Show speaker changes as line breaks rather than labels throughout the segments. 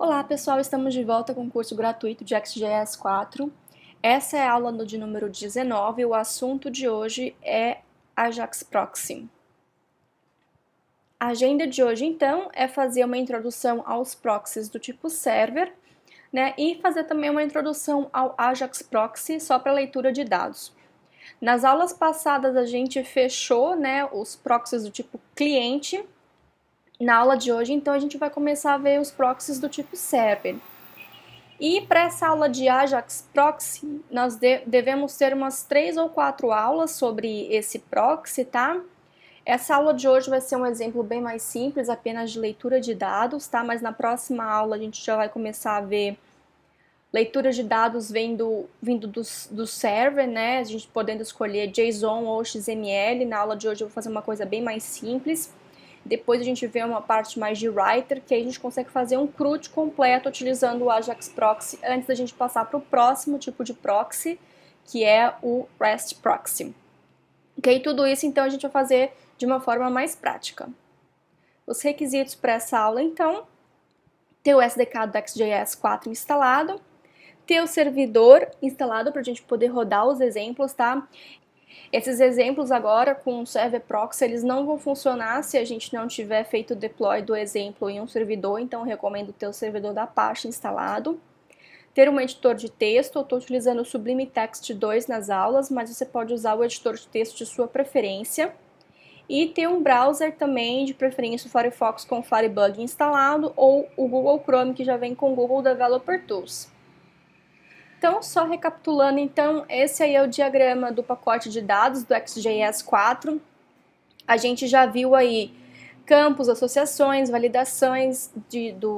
Olá pessoal, estamos de volta com o curso gratuito de XJS 4. Essa é a aula de número 19 e o assunto de hoje é Ajax Proxy. A agenda de hoje então é fazer uma introdução aos proxies do tipo server, né, e fazer também uma introdução ao Ajax Proxy só para leitura de dados. Nas aulas passadas a gente fechou, né, os proxies do tipo cliente. Na aula de hoje então a gente vai começar a ver os proxies do tipo server. E para essa aula de Ajax Proxy, nós devemos ter umas 3 ou 4 aulas sobre esse proxy, tá? Essa aula de hoje vai ser um exemplo bem mais simples, apenas de leitura de dados, tá? Mas na próxima aula a gente já vai começar a ver leitura de dados vindo do server, né? A gente podendo escolher JSON ou XML. Na aula de hoje eu vou fazer uma coisa bem mais simples. Depois a gente vê uma parte mais de writer, que aí a gente consegue fazer um CRUD completo utilizando o Ajax Proxy antes da gente passar para o próximo tipo de proxy, que é o REST Proxy. Ok? Tudo isso então a gente vai fazer de uma forma mais prática. Os requisitos para essa aula então, ter o SDK do XJS 4 instalado, ter o servidor instalado para a gente poder rodar os exemplos, tá? Esses exemplos agora com o server proxy, eles não vão funcionar se a gente não tiver feito o deploy do exemplo em um servidor, então eu recomendo ter o servidor da Apache instalado. Ter um editor de texto, eu estou utilizando o Sublime Text 2 nas aulas, mas você pode usar o editor de texto de sua preferência. E ter um browser também, de preferência o Firefox com o Firebug instalado, ou o Google Chrome que já vem com o Google Developer Tools. Então, só recapitulando, então, esse aí é o diagrama do pacote de dados do XJS 4. A gente já viu aí campos, associações, validações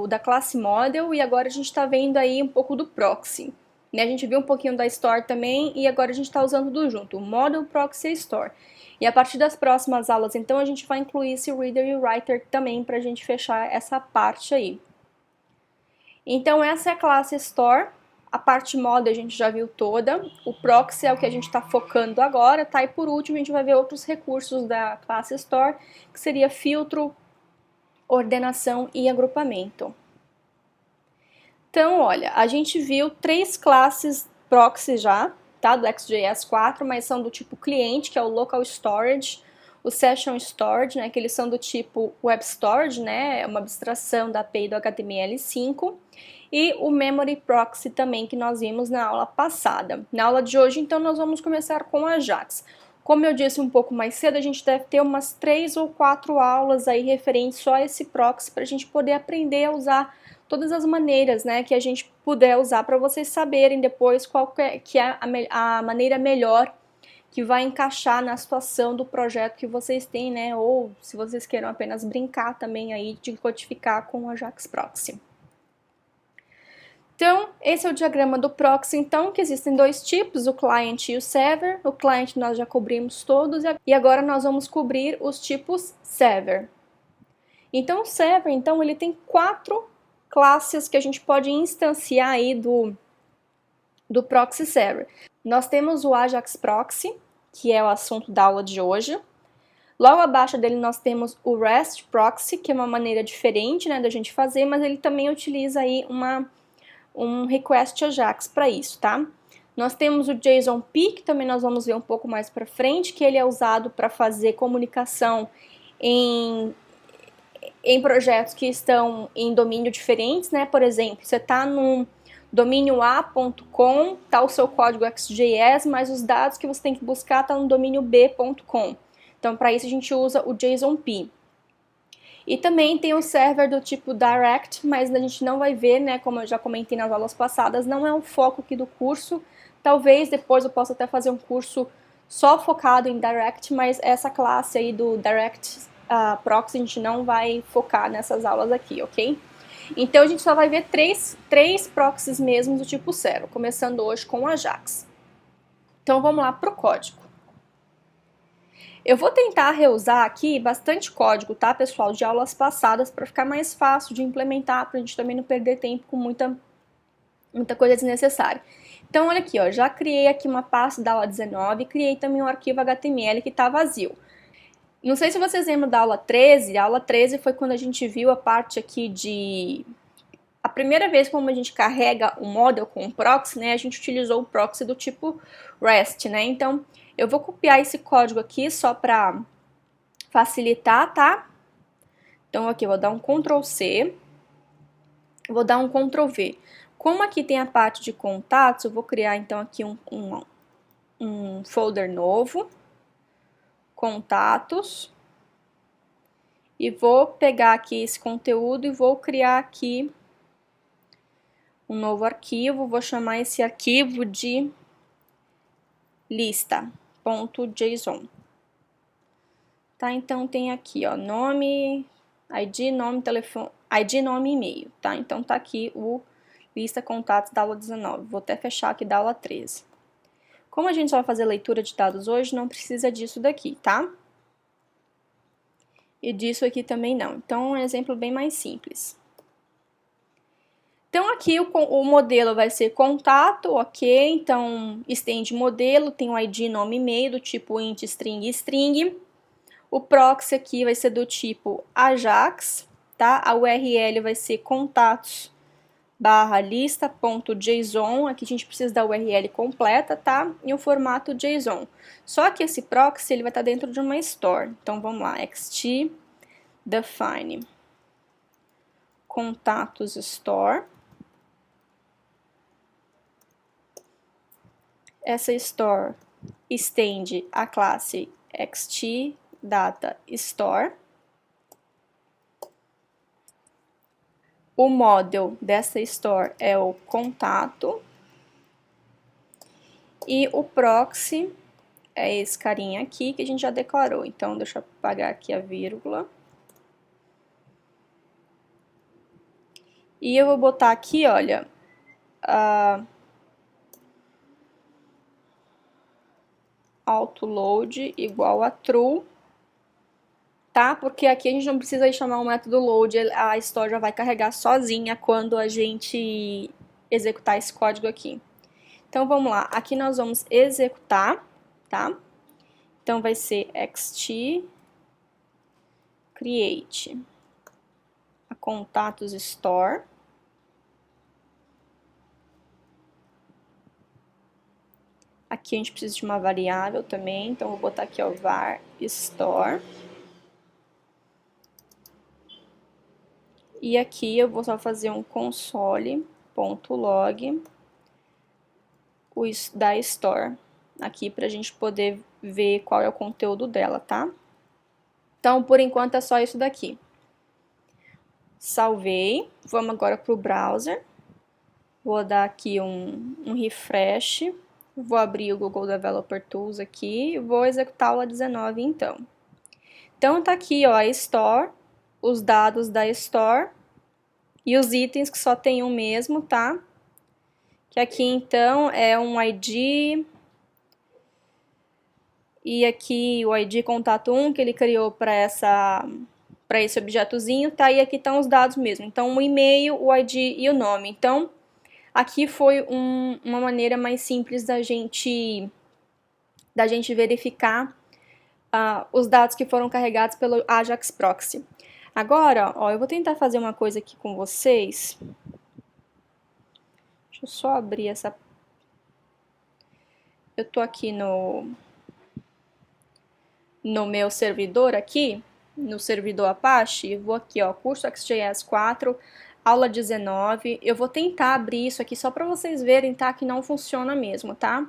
da classe model e agora a gente está vendo aí um pouco do proxy. Né? A gente viu um pouquinho da store também e agora a gente está usando tudo junto, o model, proxy e store. E a partir das próximas aulas, então, a gente vai incluir esse reader e o writer também para a gente fechar essa parte aí. Então, essa é a classe store. A parte model a gente já viu toda, o proxy é o que a gente está focando agora, tá? E por último a gente vai ver outros recursos da classe store, que seria filtro, ordenação e agrupamento. Então, olha, a gente viu 3 classes proxy já, tá? Do XJS 4, mas são do tipo cliente, que é o local storage, o session storage, né? Que eles são do tipo web storage, né? É uma abstração da API do HTML5. E o Memory Proxy também, que nós vimos na aula passada. Na aula de hoje, então, nós vamos começar com a Ajax. Como eu disse um pouco mais cedo, a gente deve ter umas 3 ou 4 aulas aí referentes só a esse proxy para a gente poder aprender a usar todas as maneiras, né, que a gente puder usar para vocês saberem depois qual que é a maneira melhor que vai encaixar na situação do projeto que vocês têm, né, ou se vocês queiram apenas brincar também aí de codificar com o Ajax Proxy. Então, esse é o diagrama do proxy, então, que existem 2 tipos, o client e o server. O client nós já cobrimos todos e agora nós vamos cobrir os tipos server. Então, o server, então, ele tem 4 classes que a gente pode instanciar aí do proxy server. Nós temos o Ajax Proxy, que é o assunto da aula de hoje. Logo abaixo dele nós temos o REST Proxy, que é uma maneira diferente, né, da gente fazer, mas ele também utiliza aí um request Ajax para isso, tá? Nós temos o JSON-P, que também nós vamos ver um pouco mais para frente, que ele é usado para fazer comunicação em projetos que estão em domínio diferentes, né? Por exemplo, você está no domínio a.com, tá o seu código XJS, mas os dados que você tem que buscar tá no domínio b.com. Então, para isso a gente usa o JSON-P. E também tem o server do tipo Direct, mas a gente não vai ver, né, como eu já comentei nas aulas passadas, não é o foco aqui do curso. Talvez depois eu possa até fazer um curso só focado em Direct, mas essa classe aí do Direct Proxy a gente não vai focar nessas aulas aqui, ok? Então a gente só vai ver três proxies mesmo do tipo 0, começando hoje com o Ajax. Então vamos lá para o código. Eu vou tentar reusar aqui bastante código, tá, pessoal, de aulas passadas para ficar mais fácil de implementar, para a gente também não perder tempo com muita coisa desnecessária. Então, olha aqui, ó, já criei aqui uma pasta da aula 19 e criei também um arquivo HTML que está vazio. Não sei se vocês lembram da aula 13, a aula 13 foi quando a gente viu a parte aqui primeira vez como a gente carrega o model com o proxy, né, a gente utilizou o proxy do tipo REST, né? Então, eu vou copiar esse código aqui só para facilitar, tá? Então, aqui eu vou dar um Ctrl C, vou dar um Ctrl V. Como aqui tem a parte de contatos, eu vou criar então aqui um folder novo, contatos, e vou pegar aqui esse conteúdo e vou criar aqui um novo arquivo, vou chamar esse arquivo de lista.json. Tá? Então tem aqui, ó, nome, ID, nome, telefone, ID, nome e e-mail, tá? Então tá aqui o lista contatos da aula 19. Vou até fechar aqui da aula 13. Como a gente só vai fazer leitura de dados hoje, não precisa disso daqui, tá? E disso aqui também não. Então, é um exemplo bem mais simples. Então, aqui o modelo vai ser contato, ok? Então, estende modelo, tem o ID, nome e e-mail, do tipo int, string e string. O proxy aqui vai ser do tipo Ajax, tá? A URL vai ser contatos barra lista.json, aqui a gente precisa da URL completa, tá? E o formato JSON. Só que esse proxy ele vai estar dentro de uma store. Então vamos lá, xt define contatos store. Essa store estende a classe xt data store. O model dessa store é o contato. E o proxy é esse carinha aqui que a gente já declarou. Então, deixa eu apagar aqui a vírgula. E eu vou botar aqui, olha, autoload igual a true, tá? Porque aqui a gente não precisa chamar o método load, a store já vai carregar sozinha quando a gente executar esse código aqui. Então, vamos lá. Aqui nós vamos executar, tá? Então, vai ser xt create a contatos store. Aqui a gente precisa de uma variável também, então vou botar aqui, ó, var store. E aqui eu vou só fazer um console.log da store, aqui pra gente poder ver qual é o conteúdo dela, tá? Então, por enquanto é só isso daqui. Salvei, vamos agora pro browser. Vou dar aqui um refresh. Vou abrir o Google Developer Tools aqui e vou executar a aula 19 então. Então tá aqui, ó, a Store, os dados da Store e os itens que só tem um mesmo, tá? Que aqui então é um ID e aqui o ID contato 1 que ele criou para esse objetozinho, tá? E aqui estão os dados mesmo. Então o e-mail, o ID e o nome. Então aqui foi uma maneira mais simples da gente verificar os dados que foram carregados pelo Ajax Proxy. Agora, ó, eu vou tentar fazer uma coisa aqui com vocês. Deixa eu só abrir essa... Eu tô aqui no meu servidor aqui, no servidor Apache, vou aqui, ó, curso XJS 4, aula 19, eu vou tentar abrir isso aqui só para vocês verem, tá, que não funciona mesmo, tá?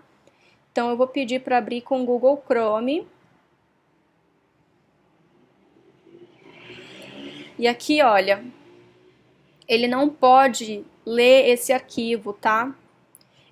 Então, eu vou pedir para abrir com o Google Chrome. E aqui, olha, ele não pode ler esse arquivo, tá?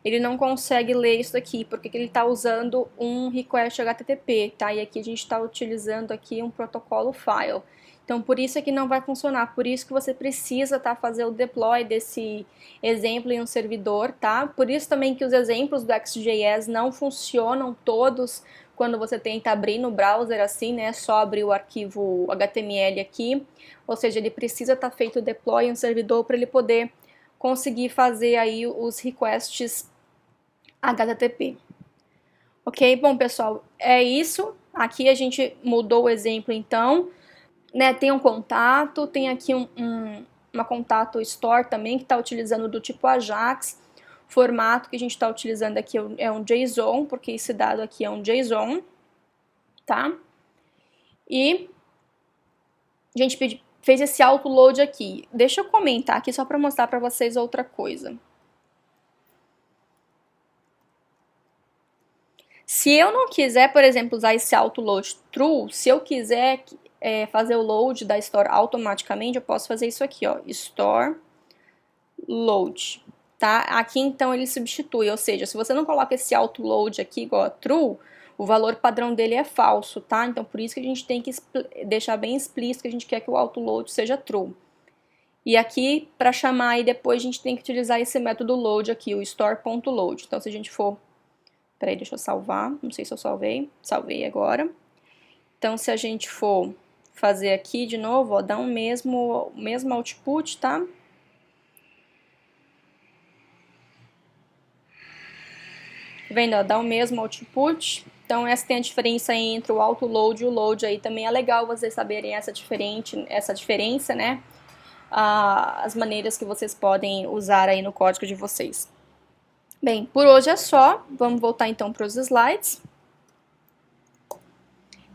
Ele não consegue ler isso aqui, porque ele está usando um request HTTP, tá? E aqui a gente está utilizando aqui um protocolo file. Então, por isso é que não vai funcionar, por isso que você precisa fazer o deploy desse exemplo em um servidor, tá? Por isso também que os exemplos do XJS não funcionam todos quando você tenta abrir no browser assim, né? Só abrir o arquivo HTML aqui, ou seja, ele precisa estar feito o deploy em um servidor para ele poder conseguir fazer aí os requests HTTP. Ok? Bom, pessoal, é isso. Aqui a gente mudou o exemplo, então, né? Tem um contato, tem aqui uma uma contato store também, que está utilizando do tipo Ajax. O formato que a gente está utilizando aqui é um JSON, porque esse dado aqui é um JSON, tá? E a gente fez esse autoload aqui. Deixa eu comentar aqui só para mostrar para vocês outra coisa. Se eu não quiser, por exemplo, usar esse autoload true, se eu quiser fazer o load da store automaticamente, eu posso fazer isso aqui, ó, store load, tá? Aqui então ele substitui, ou seja, se você não coloca esse autoload aqui igual a true, o valor padrão dele é falso, tá? Então por isso que a gente tem que deixar bem explícito que a gente quer que o autoload seja true. E aqui, para chamar aí depois, a gente tem que utilizar esse método load aqui, o store.load. Então se a gente for... Peraí, deixa eu salvar, não sei se eu salvei agora. Então se a gente for fazer aqui de novo, ó, dá o mesmo output, tá? Vendo, ó, dá o mesmo output. Então essa tem a diferença entre o autoload e o load aí. Também é legal vocês saberem essa diferença, né? As maneiras que vocês podem usar aí no código de vocês. Bem, por hoje é só. Vamos voltar então para os slides.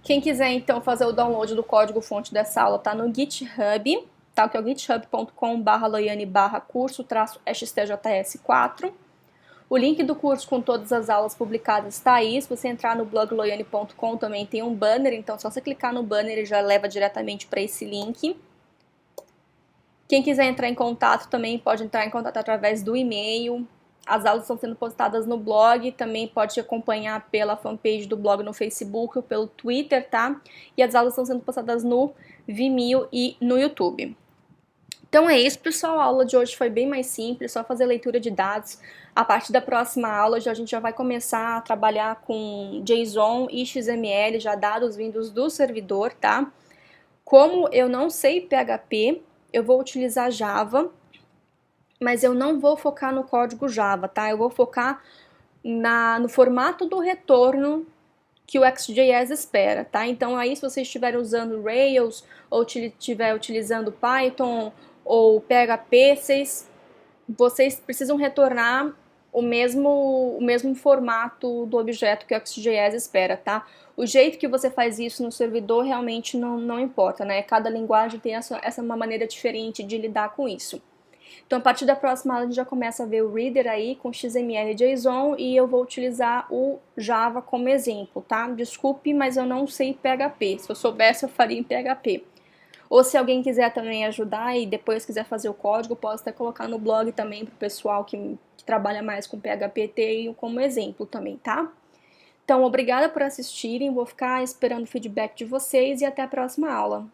Quem quiser então fazer o download do código-fonte dessa aula tá no GitHub, tá? Que é o github.com/loiane/curso-xtjs4. O link do curso com todas as aulas publicadas está aí. Se você entrar no blog loiane.com também tem um banner, então só você clicar no banner ele já leva diretamente para esse link. Quem quiser entrar em contato também pode entrar em contato através do e-mail. As aulas estão sendo postadas no blog, também pode acompanhar pela fanpage do blog no Facebook ou pelo Twitter, tá? E as aulas estão sendo postadas no Vimeo e no YouTube. Então é isso, pessoal. A aula de hoje foi bem mais simples, só fazer leitura de dados. A partir da próxima aula, a gente já vai começar a trabalhar com JSON e XML, já dados vindos do servidor, tá? Como eu não sei PHP, eu vou utilizar Java, mas eu não vou focar no código Java, tá? Eu vou focar no formato do retorno que o XJS espera, tá? Então aí se vocês estiverem usando Rails ou estiver utilizando Python ou PHP, vocês precisam retornar o mesmo formato do objeto que o XJS espera, tá? O jeito que você faz isso no servidor realmente não importa, né? Cada linguagem tem essa uma maneira diferente de lidar com isso. Então, a partir da próxima aula, a gente já começa a ver o Reader aí com XML e JSON e eu vou utilizar o Java como exemplo, tá? Desculpe, mas eu não sei PHP. Se eu soubesse, eu faria em PHP. Ou se alguém quiser também ajudar e depois quiser fazer o código, posso até colocar no blog também para o pessoal que trabalha mais com PHP ter como exemplo também, tá? Então, obrigada por assistirem, vou ficar esperando o feedback de vocês e até a próxima aula.